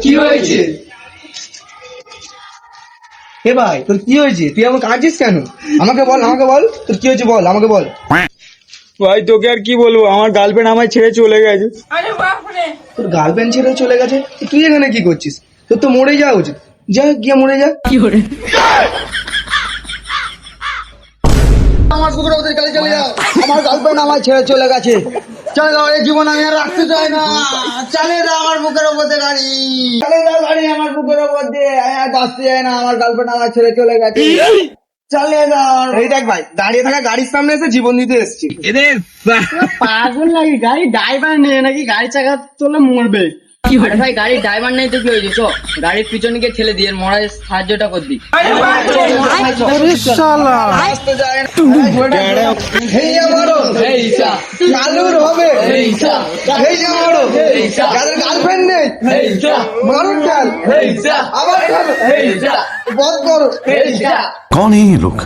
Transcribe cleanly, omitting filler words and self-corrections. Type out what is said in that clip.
কি হয়েছে? হে ভাই তোর কি হয়েছে? তুই আমাকে কাঁদছিস কেন? আমাকে বল তোর কি হয়েছে, বল আমাকে বল। ভাই তোকে আর কি বলবো, আমার গার্লফ্রেন্ড আমায় ছেড়ে চলে গেছে। তোর গার্লফ্রেন্ড ছেড়ে চলে গেছে? তুই এখানে কি করছিস? তোর তো মরে যাওয়া উচিত, যা গিয়ে মরে যা। কি করে আমার পুকুরে ওদের গাড়ি চলে যাও, আমার গার্লফ্রেন্ড আমায় ছেড়ে চলে গেছে, চলে যাও, এই জীবন আমি আর রাখতে চাই না, চালিয়ে দাও আমার বুকের ওপর দিয়ে গাড়ি, চালিয়ে দাও গাড়ি আমার বুকের ওপর দিয়ে, আমি আর বাঁচতে চাই না, আমার গার্লফ্রেন্ড আমায় ছেড়ে চলে গেছে, চালিয়ে দাও। এই দেখ ভাই, দাঁড়িয়ে থাকা গাড়ির সামনে এসে জীবন দিতে এসছি। পাগল নাকি? গাড়ি ড্রাইভার নেই নাকি? গাড়ি চাকা চলে মরবে। কি হরে ভাই, গাড়ির ড্রাইভার নেই তো কি হয়েছে? চো গাড়ির পিছনে গিয়ে ঠেলে দিয়ে মরার সাহায্যটা কর দি। চালুর হবে যাদের গার্লফ্রেন্ড নেই মারুন চাল, আবার বন্ধ করো। कौन है ये लोग?